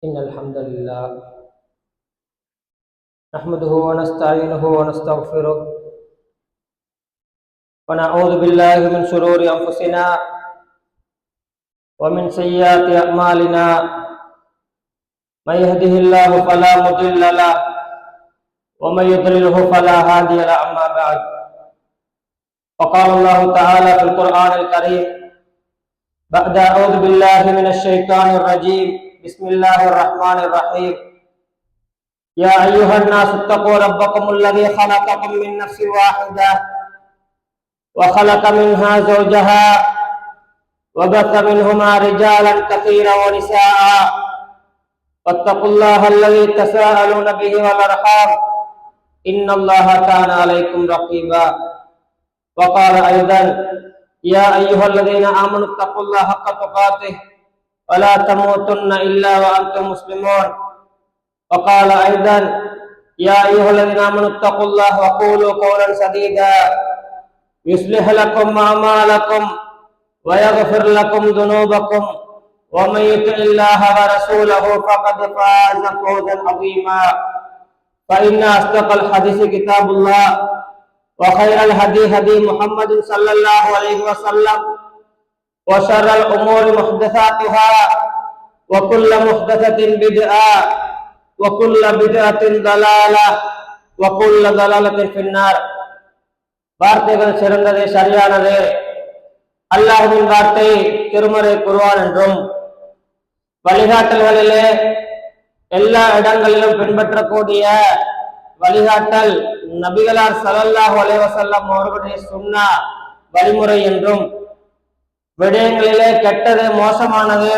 إن الحمد لله نحمده ونستعينه ونستغفره ونعوذ بالله من شرور أنفسنا ومن سيئات أعمالنا من يهده الله فلا مضل له ومن يضلله فلا هادي له. أما بعد فقال الله تعالى في القرآن الكريم بعد أعوذ بالله من الشيطان الرجيم بسم الله الرحمن الرحيم يا أيها الناس اتقوا ربكم الذي خلقكم من نفس واحدة وخلق منها زوجها وبث منهما رجالا كثيرا ونساء واتقوا الله الذي تساءلون به والأرحام إن الله كان عليكم رقيبا. وقال أيضا يا أيها الذين آمنوا اتقوا الله حق تقاته ولا تموتن إلا وأنتم مسلمون. وقال أيضا يا أيها الذين آمنوا اتقوا الله وقولوا قولا سديدا يصلح لكم أعمالكم ويغفر لكم ذنوبكم ومن يطع الله ورسوله فقد فاز فوزا عظيما. فإن أصدق الحديث كتاب الله وخير الهدي هدي محمد صلى الله عليه وسلم وشر الأمور محدثاتها وكل محدثة بدعة وكل بدعة ضلالة وكل ضلالة في النار. வார்த்தைகள் சிறந்தது, சரியானது அல்லாஹ்வின் வார்த்தை திருமறை குர்ஆன் என்றும் வழிகாட்டல்களிலே எல்லா இடங்களிலும் பின்பற்றக்கூடிய வழிகாட்டல் நபிகளார் ஸல்லல்லாஹு அலைஹி வஸல்லம் அவர்களுடைய சுன்னா வழிமுறை என்றும், விடயங்களிலே கெட்டது மோசமானது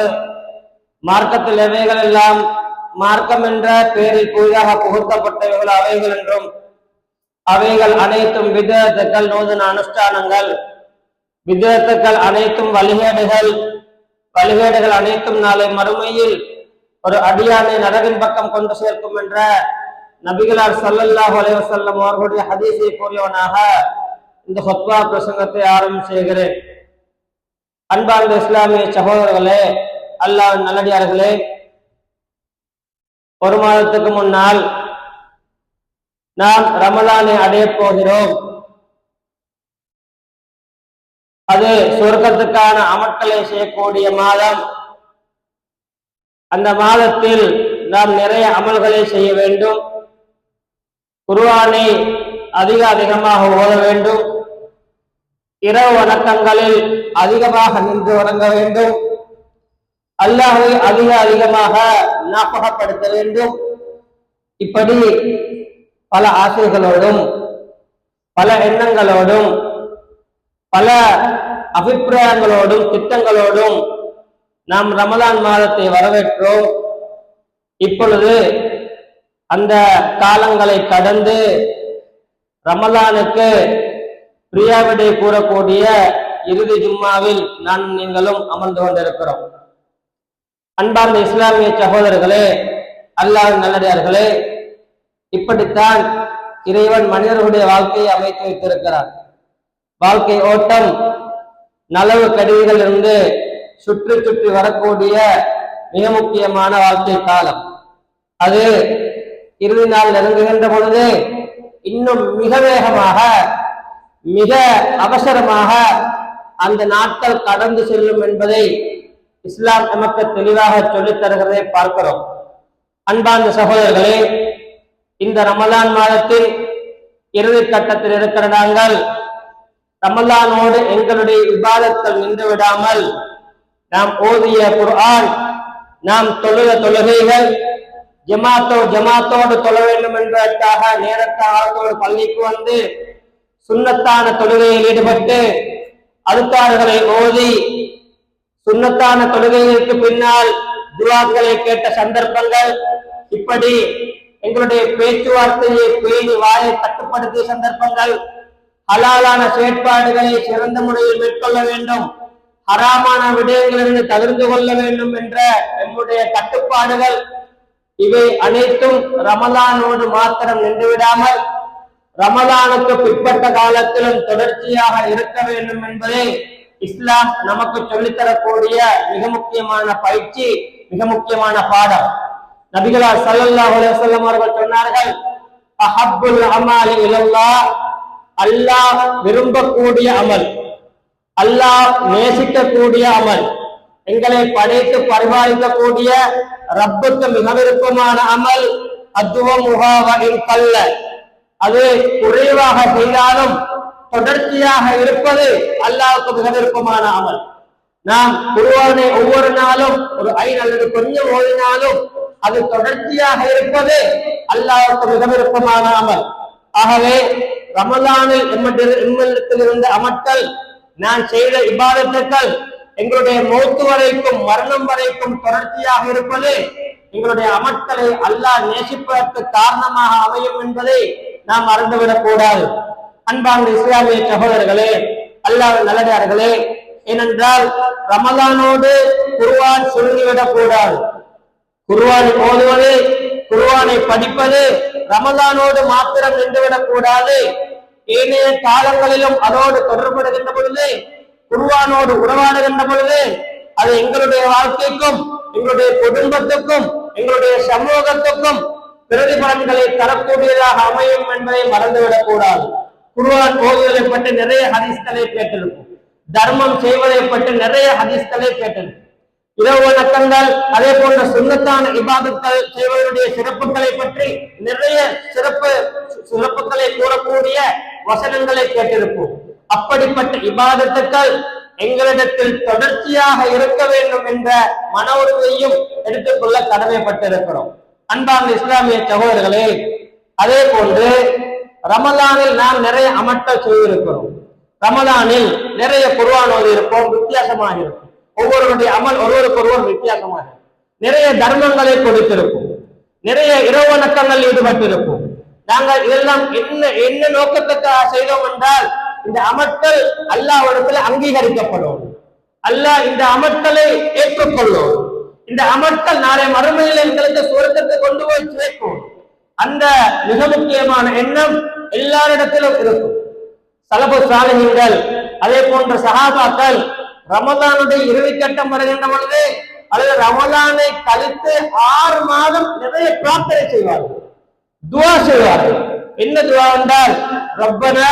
மார்க்கத்தில் எவைகள் எல்லாம் மார்க்கம் என்ற பெயரில் புதிதாக புகுத்தப்பட்டவைகள் அவைகள் என்றும், அவைகள் அனைத்தும் விதத்துக்கள் நூதன அனுஷ்டானங்கள், விதத்துக்கள் அனைத்தும் வழிகேடுகள் அனைத்தும் நாளை மறுமையில் ஒரு அடியானை நரகின் பக்கம் கொண்டு சேர்க்கும் என்ற நபிகளார் ஸல்லல்லாஹு அலைஹி வஸல்லம் அவர்களுடைய ஹதீஸை கூறியவனாக இந்த ஹுத்பா பிரசங்கத்தை ஆரம்பம் செய்கிறேன். அன்பார்ந்த இஸ்லாமிய சகோதரர்களே, அல்லாஹ்வின் நல்லடியார்களே, ஒரு மாதத்துக்கு முன்னால் நாம் ரமலானை அடையப் போகிறோம். அது சொர்க்கத்துக்கான அமல்களை செய்யக்கூடிய மாதம். அந்த மாதத்தில் நாம் நிறைய அமல்களை செய்ய வேண்டும். குர்ஆனை அதிகமாக ஓத வேண்டும். இரவு வணக்கங்களில் அதிகமாக நின்று வணங்க வேண்டும். அல்லாஹ்வை அதிகமாக ஞாபகப்படுத்த வேண்டும். இப்படி பல ஆசைகளோடும் பல எண்ணங்களோடும் பல அபிப்பிராயங்களோடும் திட்டங்களோடும் நாம் ரமலான் மாதத்தை வரவேற்றோம். இப்பொழுது அந்த காலங்களை கடந்து ரமலானுக்கு பிரியாவிடை கூறக்கூடிய இறுதி ஜும்மாவில் நான் நீங்களும் அமர்ந்து கொண்டிருக்கிறோம். அன்பார்ந்த இஸ்லாமிய சகோதரர்களே, அல்லாஹ்வின் நல்லடியார்களே, இப்படித்தான் இறைவன் மனிதர்களுடைய வாழ்க்கையை அமைத்து வைத்திருக்கிறார். வாழ்க்கை ஓட்டம் நலவு கருவிகள் இருந்து சுற்றி சுற்றி வரக்கூடிய மிக முக்கியமான வாழ்க்கை காலம். அது இறுதி நாள் நெருங்குகின்ற பொழுது இன்னும் மிக வேகமாக மிக அவசரமாக அந்த நாட்கள் கடந்து செல்லும் என்பதை இஸ்லாம் நமக்கு தெளிவாக சொல்லித் தருகிறதை பார்க்கிறோம். அன்பார்ந்த சகோதரர்களே, இந்த ரமலான் மாதத்தில் இறுதி கட்டத்தில் இருக்கிற நாங்கள் ரமலானோடு எங்களுடைய இபாதத்தில் நின்று விடாமல் நாம் ஓதிய குர்ஆன், நாம் தொழுத தொழுகைகள், ஜமாத்தோடு தொழ வேண்டும் என்பதற்காக நேரத்தாளத்தோடு பள்ளிக்கு வந்து சுன்னத்தான தொழுகையில் ஈடுபட்டு அதுக்காரர்களை ஓதி சுன்னத்தான தொழுகைகளுக்கு பின்னால் துஆக்களை கேட்ட சந்தர்ப்பங்கள், இப்படி எங்களுடைய பேச்சுவார்த்தையை பேணி வாயை கட்டுப்படுத்திய சந்தர்ப்பங்கள், ஹலாலான செயற்பாடுகளை சிறந்த முறையில் மேற்கொள்ள வேண்டும், ஹராமான விடயங்களிலிருந்து தவிர்த்து கொள்ள வேண்டும் என்ற நம்முடைய கட்டுப்பாடுகள், இவை அனைத்தும் ரமலானோடு மாத்திரம் நின்று விடாமல் ரமலானுக்கு பிற்பட்ட காலத்திலும் தொடர்ச்சியாக இருக்க வேண்டும் என்பதை இஸ்லாம் நமக்கு சொல்லித்தரக்கூடிய மிக முக்கியமான பயிற்சி, மிக முக்கியமான பாடம். நபிகளார் ஸல்லல்லாஹு அலைஹி வஸல்லம் அவர்கள் சொன்னார்கள், அஹப்புல் அமாலி இலல்லாஹ், அல்லாஹ் விரும்பக்கூடிய அமல், அல்லாஹ் நேசிக்கக்கூடிய அமல், எங்களை படைத்து பரிபாலிக்கக்கூடிய ரப்புக்கு மிக விருப்பமான அமல் கல்ல, அது குறைவாக செய்தாலும் தொடர்ச்சியாக இருப்பது அல்லாஹ்வுக்கு மிக விருப்பமான அமல். நாம் குர்ஆனை ஒவ்வொரு நாளும் ஒரு 5 அல்லது கொஞ்சம் ஓதினாலும் அது தொடர்ச்சியாக இருப்பது அல்லாஹ்வுக்கு மிக விருப்பமான அமல். ஆகவே ரமலானில் எம்மிடத்தில் இருந்த அமல்கள், நான் செய்த இபாதத்துக்கள் எங்களுடைய மௌத்து வரைக்கும், மரணம் வரைக்கும் தொடர்ச்சியாக இருப்பது எங்களுடைய அமல்களை அல்லாஹ் நேசிப்பதற்கு காரணமாக அமையும் என்பதை நாம் மறந்துவிடக் கூடாது. அன்பார்ந்த இஸ்லாமிய சகோதரர்களே, அல்லாஹ் நல்லதார்களே, ஏனென்றால் ரமலானோடு குர்ஆன் சுருங்கிவிடக் கூடாது. குர்ஆனை ஓதுவது, குர்ஆனை படிப்பது ரமலானோடு மாத்திரம் நின்றுவிடக் கூடாது. ஏனைய காலங்களிலும் அதோடு தொடர்படுகின்ற பொழுது, குர்ஆனோடு உறவாடுகின்ற பொழுது அது எங்களுடைய வாழ்க்கைக்கும், எங்களுடைய குடும்பத்துக்கும், எங்களுடைய சமூகத்துக்கும் பிரதிபலன்களை தரக்கூடியதாக அமையும் என்பதை மறந்துவிடக் கூடாது. குர்ஆன் ஓதுவதை பற்றி நிறைய ஹதீஸ்களை கேட்டிருக்கும், தர்மம் செய்வதை பற்றி நிறைய ஹதீஸ்களை கேட்டிருக்கும். இரவு வணக்கங்கள், அதே போன்ற சுன்னத்தான இபாதத்கள் செய்வதனுடைய சிறப்புகளை பற்றி நிறைய சிறப்புகளை கூறக்கூடிய வசனங்களை கேட்டிருப்போம். அப்படிப்பட்ட இபாதத்துக்கள் எங்களிடத்தில் தொடர்ச்சியாக இருக்க வேண்டும் என்ற மன உறுதியையும் எடுத்துக்கொள்ள கடமைப்பட்டிருக்கிறோம். அன்பார்ந்த இஸ்லாமிய சகோதரர்களே, அதே போன்று ரமலானில் நாம் நிறைய அமல்கள் செய்திருக்கிறோம். ரமலானில் நிறைய குர்ஆன் ஓதி இருப்போம், வித்தியாசமாக இருக்கும். ஒவ்வொருவருடைய அமல் ஒருவருக்கொருவர் வித்தியாசமாக இருக்கும். நிறைய தர்மங்களை கொடுத்திருப்போம், நிறைய இரவு வணக்கங்கள் ஈடுபட்டிருப்போம். நாங்கள் இதெல்லாம் என்ன நோக்கத்துக்காக செய்தோம் என்றால், இந்த அமல்கள் அல்லாஹ்விடத்தில் அங்கீகரிக்கப்படும், அல்லாஹ் இந்த அமல்களை ஏற்றுக்கொள்ளும், இந்த அமல்கள் நாளை மறுமையில் எங்களுக்கு சுவர்க்கத்தை கொண்டு போய் சேர்க்கும். அந்த மிக முக்கியமான எண்ணம் எல்லாரிடத்திலும் இருக்கும். சலபு சாலிஹீன்கள், அதே போன்ற சஹாபாக்கள் ரமலானுடைய இறுதி கட்டம் வருகின்ற பொழுது, அல்லது ரமலானை கழித்து 6 மாதம் நிறைய பிரார்த்தனை செய்வார்கள், துஆ செய்வார்கள். என்ன துஆ என்றால், ரப்பனா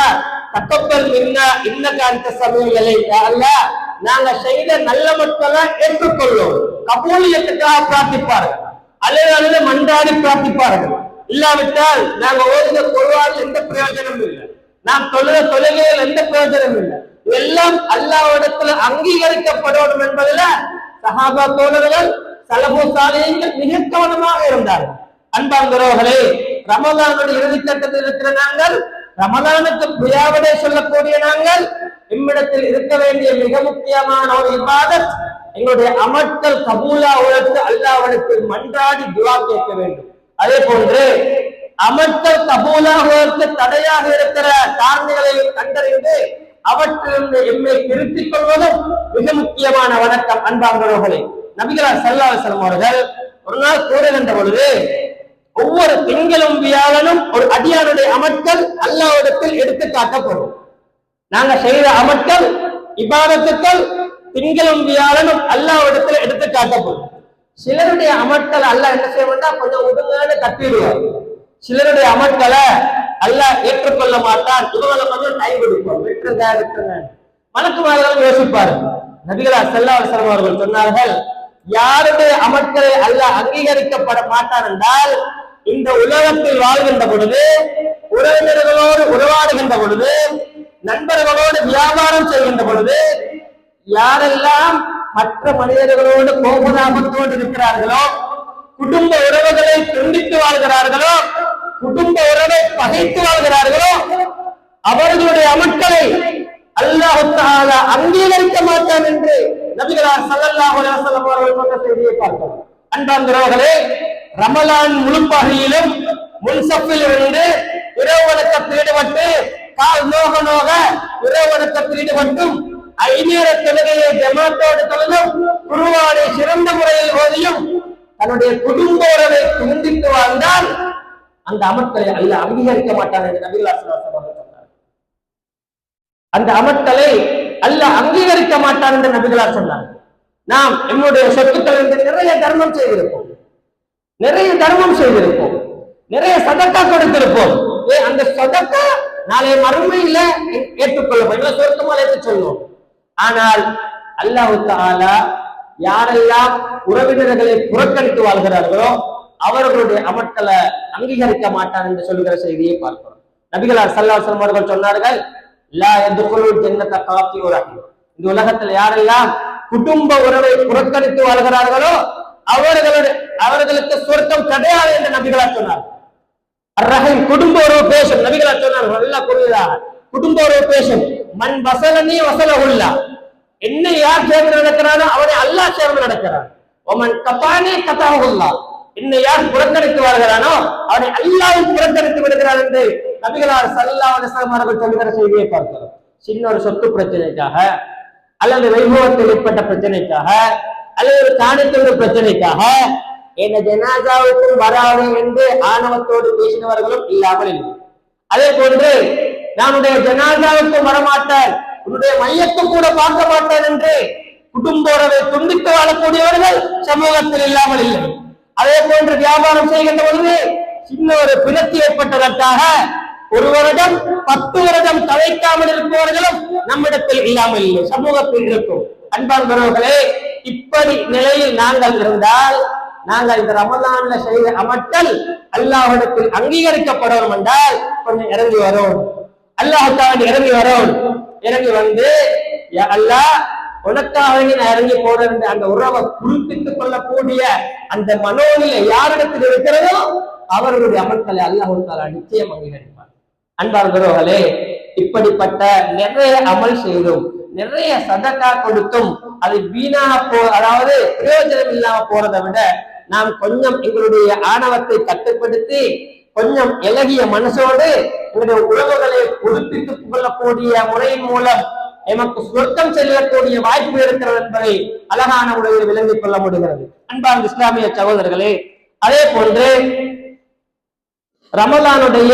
தக்கப்பல் மின்னா இன்னக அன்த ஸமீஉல் அலீம், யா அல்லாஹ் நாங்க செய்த நல்ல மக்களை ஏற்றுக்கொள்ளும், கபூலியத்துக்காக பிரார்த்திப்பார்கள், அல்லது மன்றாடி பிரார்த்திப்பார்கள். இல்லாவிட்டால் நாங்க ஓதிய குர்ஆனில் எந்த பிரயோஜனமும் இல்லை, நாம் தொழுத தொழுகையில் எந்த பிரயோஜனமும் இல்லை. எல்லாம் அல்லாஹ்விடத்தில் அங்கீகரிக்கப்படும் என்பதில் சஹாபா தோழர்கள், சலபு சாலிஹீன்கள் மிக கவனமாக இருந்தார்கள். அன்பார்ந்தவர்களே, ரமலானுடைய இறுதி கட்டத்தில் இருக்கிற நாங்கள், ரமலானுக்கு பிரியாவிடை சொல்லக்கூடிய நாங்கள், எம்மிடத்தில் இருக்க வேண்டிய மிக முக்கியமான ஒரு இபாதத், எங்களுடைய அமல்கள் கபூலாவுக்கு அல்லாஹ்விடத்தில் மன்றாடி துஆ கேட்க வேண்டும். அதே போன்று அமல்கள் கபூலாவுக்கு தடையாக இருக்கிற காரணிகளை கண்டறிந்து அவற்றிலிருந்து எம்மை திருத்திக் கொள்வதும் மிக முக்கியமான வணக்கம். அன்பார்ந்தவர்களே, நபிகளார் ஸல்லல்லாஹு அலைஹி வஸல்லம் அவர்கள் ஒரு நாள் கூறுகின்ற பொழுது, ஒவ்வொரு திங்களும் வியாழனும் ஒரு அடியானுடைய அமல்கள் அல்லாஹ்விடத்தில் எடுத்து காட்டப்படும். நாங்க செய்த அமல்கள் இபாதத்துக்கள் திங்களும் வியாழனும் அல்லாஹ்விடத்தில் எடுத்து காட்டப்படும். சிலருடைய அமல்கள் அல்லாஹ் என்ன செய்வா, கொஞ்சம் உடுங்கன்னு கட்டிடுவார். சிலருடைய அமல்களை அல்லாஹ் ஏற்றுக்கொள்ள மாட்டான். இவங்களை கொஞ்சம் டைம் கொடுப்போம், விட்டுருங்க விட்டுருங்க. மலக்குமார்கள் யோசிப்பாரு. நபிகளார் ஸல்லல்லாஹு அலைஹி வஸல்லம் அவர்கள் சொன்னார்கள், யாருடைய அமல்களை அல்லாஹ் அங்கீகரிக்கப்பட மாட்டான் என்றால், இந்த உலகத்தில் வாழ்கின்ற பொழுது, உறவினர்களோடு உறவாடுகின்ற பொழுது, நண்பர்களோடு வியாபாரம் செய்கின்ற பொழுது, யாரெல்லாம் மற்ற மனிதர்களோடு கோபதாபத்தோடு இருக்கிறார்களோ, குடும்ப உறவுகளை துண்டித்து வாழ்கிறார்களோ, குடும்ப உறவை பகைத்து வாழ்கிறார்களோ, அவர்களுடைய அமல்களை அல்லாஹ் தஆலா அங்கீகரிக்க மாட்டான் என்று நபிகளார் ஸல்லல்லாஹு அலைஹி வஸல்லம் அவர்கள் சொன்ன செய்தியை பார்க்கிறோம். அன்பார்ந்தவர்களே, ரமலான் முழு பகுதியிலும் முன்சப்பில் இருந்து இரவு வணக்கத்தில் ஈடுபட்டு, கால் நோக நோக இரவு வணக்கத்தில் ஈடுபட்டும், 5 நேர தொழுகையை ஜமாத்தோடு தொழுதும், குர்ஆனை சிறந்த முறையில் ஓதியும், தன்னுடைய குடும்ப உறவை துண்டித்து வாழ்ந்தால் அந்த அமல்களை அல்லாஹ் அங்கீகரிக்க மாட்டான் என்று நபிகளார் ஸல்லல்லாஹு அலைஹி வஸல்லம் சொன்னார். அந்த அமல்களை அல்லாஹ் அங்கீகரிக்க மாட்டான் என்று நபிகளார் சொன்னார். நாம் நம்முடைய சொத்துக்கள் என்று நிறைய தர்மம் செய்திருப்போம், நிறைய சதக்கா கொடுத்திருப்போம். அந்த சதக்கா நாளைய மறுமையில ஏற்றுக்கொள்ளப்படும், சொர்க்கமா ஏற்றுச் சொல்லுவோம். ஆனால் அல்லாஹ் தஆலா யாரெல்லாம் உறவினர்களை புறக்கணித்து வாழ்கிறார்களோ அவர்களுடைய அமர்களை அங்கீகரிக்க மாட்டான் என்று சொல்லுகிற செய்தியை பார்க்கிறோம். நபிகளார் ஸல்லல்லாஹு அலைஹி வஸல்லம் அவர்கள் சொன்னார்கள், லா யதுகுலுல் ஜன்னத காஃபியு ரஹீம். இந்த உலகத்தில் யாரெல்லாம் குடும்ப உறவை புறக்கணித்து வாழ்கிறார்களோ அவர்களுக்கு சொர்க்கம் கிடையாது என்று நபிகளார் சொன்னார். ரஹீம் குடும்ப உறவு பேசும். நபிகளார் சொன்னார்கள், நல்லா புரியுதா? குடும்ப உறவு பேசும். மன் வசலனி வசலஹுல்லா. என்னை யார் சேர்ந்து நடக்கிறானோ அவனை அல்லாஹ் சேர்ந்து நடக்கிறான். ஒமன் கபானி கதாஹுல்லா. என்னை யார் புறக்கணித்து வாழ்கிறானோ அவனை அல்லாஹ் புறக்கணித்து விடுகிறான் என்று நபிகளார் ஸல்லல்லாஹு அலைஹி வஸல்லம் அவர்கள் சொல்லுகிற செய்தியை பார்க்கிறோம். சின்ன ஒரு சொத்து பிரச்சனைக்காக அல்லது வைபவத்தில் ஏற்பட்ட பிரச்சனைக்காக அல்லது ஒரு காணித்தொரு பிரச்சனைக்காக என்ன ஜனாசாவுக்கும் வராது என்று ஆணவத்தோடு பேசினவர்களும் இல்லாமல் இல்லை. அதே போன்று நம்முடைய ஜனாசாவுக்கும் வரமாட்டார், உன்னுடைய மையத்தை கூட பார்க்க மாட்டார் என்று குடும்ப உறவை துண்டித்து வாழக்கூடியவர்கள் சமூகத்தில் இல்லாமல் இல்லை. அதே போன்று வியாபாரம் செய்கின்ற பொழுது சின்ன ஒரு பிணத்தி ஏற்பட்டதற்காக 1 வருடம் 10 வருடம் தவைக்காமல் இருப்பவர்களும் நம்மிடத்தில் இல்லாமல் இல்லை, சமூகத்தில் இருக்கும். அன்பார்ந்தவர்களே, இப்படி நிலையில் நாங்கள் இருந்தால் நாங்கள் இந்த ரமலான்ல செய்த அமல்கள் அல்லாஹ்விடத்தில் அங்கீகரிக்கப்படணும் என்றால் கொஞ்சம் இறங்கி வரும், அல்லாஹ்வுக்காக இறங்கி வந்து யா அல்லாஹ் உனக்காக நான் இறங்கி போறேன் அந்த உறவை குறிப்பிட்டுக் கொள்ளக்கூடிய அந்த மனோநிலை யாரிடத்தில் இருக்கிறதோ அவர்களுடைய அமல்களை அல்லாஹ் தஆலா நிச்சயம் அங்கீகரிப்பார். அன்பார்ந்தவர்களே, இப்படிப்பட்ட நிறைய அமல் செய்தும் நிறைய சதக்கா கொடுத்தும் அது வீணா அதாவது பிரயோஜனம் இல்லாம போறதை விட நாம் கொஞ்சம் எங்களுடைய ஆணவத்தை கட்டுப்படுத்தி கொஞ்சம் இலகிய மனசோடு எங்களுடைய உறவுகளை புதுப்பித்துக் கொள்ளக்கூடிய முறையின் மூலம் எமக்கு சொர்க்கம் செல்லக்கூடிய வாய்ப்பு இருக்கிறது என்பதை அழகான முறையில் விளங்கிக் கொள்ள முடிகிறது. அன்பார்ந்த இஸ்லாமிய சகோதரர்களே, அதே போன்று ரமலானுடைய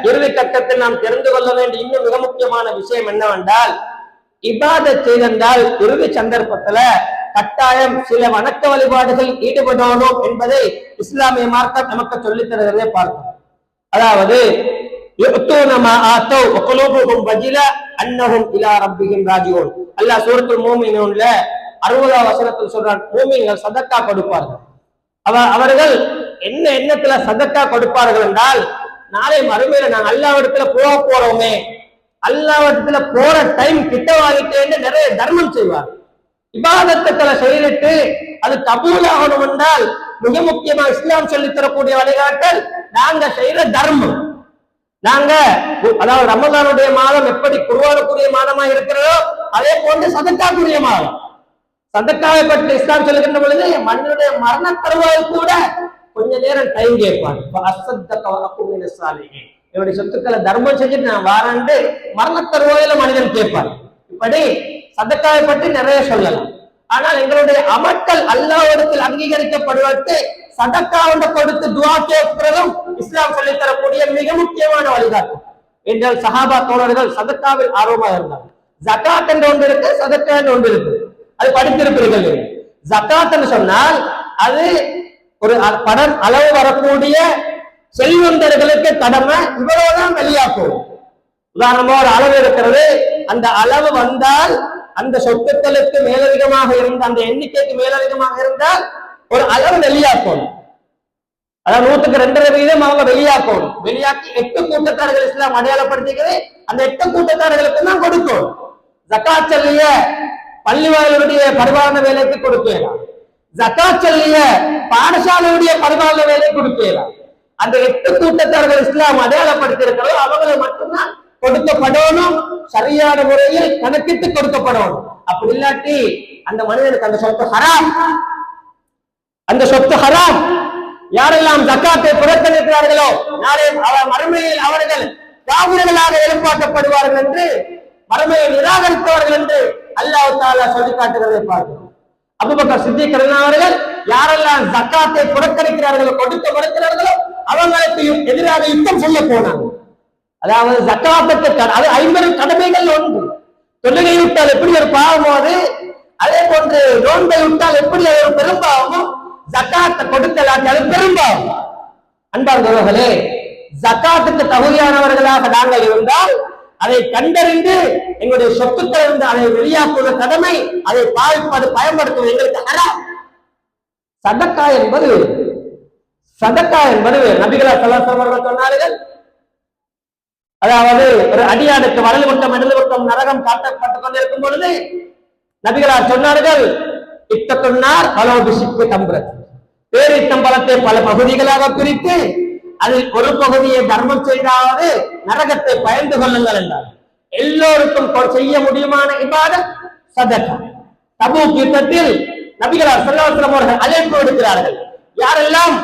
இறுதி கட்டத்தில் நாம் தெரிந்து கொள்ள வேண்டிய இன்னும் மிக முக்கியமான விஷயம் என்னவென்றால், இபாதத் செய்தால் இறுதி சந்தர்ப்பத்துல கட்டாயம் சில வணக்க வழிபாடுகள் ஈடுபடணும் என்பதை இஸ்லாமிய மார்க்கம் நமக்கு சொல்லித் தருகிறதை பார்க்கிறோம். அதாவது அல்லாஹ் சூரத்துல் மூமினூன்ல 60வது வசனத்தில் சொல்றான், மூமின்கள் சதக்கா கொடுப்பார்கள். அவர்கள் என்ன எண்ணத்துல சதக்கா கொடுப்பார்கள் என்றால், நாளை மறுமையில நாங்க அல்லாஹ்விடத்துல போறோமே, அல்லாஹ்விடத்துல போற டைம் கிட்டவாகிட்டேன்னு நிறைய தர்மம் செய்வார். இபாதத்துக்களை செய்துட்டு அது கபூலாகணும் என்றால் மிக முக்கியமா இஸ்லாம் சொல்லித் தரக்கூடிய வழிகாட்டல் நாங்க செய்யற தர்மம். நாங்க அதாவது ரமலானுடைய மாதம் எப்படி குர்ஆனுக்குரிய மாதமா இருக்கிறதோ அதே போன்று சதக்காக்குரிய மாதம். சதக்காவை பற்றி இஸ்லாம் சொல்லுகின்ற பொழுது மனிதனுடைய மரண தருவாயில் கூட கொஞ்ச நேரம் டைம் கேட்பான். என்னுடைய சொத்துக்களை தர்மம் செஞ்சுட்டு நான் வாராண்டு மரண தருவாயில மனிதன் கேட்பான். இப்படி சதக்காவை பற்றி நிறைய சொல்லலாம். ஆனால் எங்களுடைய அமல்கள் அல்லாஹ்விடத்தில் அங்கீகரிக்கப்படுவதற்கு சதக்கா ஒன்று கொடுத்து துஆ கேட்கிறதும் இஸ்லாம் சொல்லித் தரக்கூடிய மிக முக்கியமான வழிகாட்டு. என்றால் சஹாபா தோழர்கள் சதக்காவில் ஆர்வமாக இருந்தாங்க. ஜகாத் என்று ஒன்று இருக்கு, சதக்கா என்று ஒன்று இருக்கு. அது படித்திருப்பீர்கள். ஜகாத் என்று சொன்னால் அது ஒரு படம் அளவு வரக்கூடிய செல்வந்தர்களுக்கு கடமை இவ்வளவுதான் வெளியாக்கும். உதாரணமா ஒரு அளவு இருக்கிறது, அந்த அளவு வந்தால் அந்த சொத்துக்களுக்கு மேலதிகமாக இருந்த அந்த எண்ணிக்கைக்கு மேலதிகமாக இருந்தால் ஒரு அளவு வெளியாக்கணும். அதாவது 100% அவங்க வெளியாக்கணும். வெளியாக்கி 8 கூட்டத்தார்கள் இஸ்லாம் அடையாளப்படுத்திக்கிறது. அந்த 8 கூட்டத்தார்களுக்கு தான் கொடுக்கும். ஜகாத் சொல்லிய பள்ளிவாயலுடைய பரிபாலன வேலைக்கு கொடுக்கலாம், ஜகாத் சொல்லிய பாடசாலையுடைய பரிபாலன வேலை கொடுக்கலாம். அந்த 8 கூட்டத்தார்கள் இஸ்லாம் அடையாளப்படுத்தி இருக்கிறதோ அவங்களை மட்டும்தான் கொடுக்கப்படணும், சரியான முறையில் கணக்கிட்டு கொடுக்கப்படணும். அப்படி இல்லாட்டி அந்த மனிதனுக்கு அந்த சொத்து ஹராம். அந்த சொத்து ஹராம். யாரெல்லாம் ஜக்காத்தை புறக்கணிக்கிறார்களோ நாளை மறுமையில் அவர்கள் காவிர்களாக எழுப்பாட்டப்படுவார்கள் என்று, மறுமையை நிராகரித்தவர்கள் என்று அல்லாஹ் தஆலா சொல்லி காட்டுகிறதை பார்க்கிறோம். அபூபக்கர் சித்திக் அவர்கள் யாரெல்லாம் ஜக்காத்தை புறக்கணிக்கிறார்களோ, கொடுக்க மறுக்கிறார்களோ அவங்களுக்கு எதிராக யுத்தம் செய்ய போனாங்க. அதாவது ஜக்காத்துக்கு அது 50 கடமைகள் ஒன்று. தொழுகை விட்டால் எப்படி ஒரு பாவமோ அது, அதே போன்று நோன்பை விட்டால் எப்படி அது ஒரு பெரும்பாவமோ, ஜக்காத்தை கொடுக்கலாட்டி அது பெரும்பாவம். அன்பார்ந்தவர்களே, ஜக்காத்துக்கு தகுதியானவர்களாக நாங்கள் இருந்தால் அதை கண்டறிந்து எங்களுடைய சொத்துக்கள் இருந்து அதை வெளியாக்குவது கடமை, அதை பாவிப்பது பயன்படுத்துவது எங்களுக்கு ஹராம். சதக்கா என்பது நபிகளார் ஸல்லல்லாஹு அலைஹி வஸல்லம் சொன்னார்கள். அதாவது ஒரு அடியானுக்கு வலது பக்கம் இடது பக்கம் நரகம் காட்டப்பட்டுக் கொண்டிருக்கும் பொழுது நபிகளார் சொன்னார்கள், இத்தகுன்னார் பலோபிஷிக்கு தம்புறது, பேரித்தம்பலத்தை பல பகுதிகளாக பிரித்து அதில் ஒரு பகுதியை தர்மம் செய்தாவது நரகத்தை பயந்து கொள்ளுங்கள் என்றார். எல்லோருக்கும் செய்ய முடியுமான இபாதத் சதகா. தபூக் யுத்தத்தில் நபிகளார் ஸல்லல்லாஹு அலைஹி வஸல்லம் அவர்கள் அழைப்பு விடுக்கிறார்கள், யாரெல்லாம்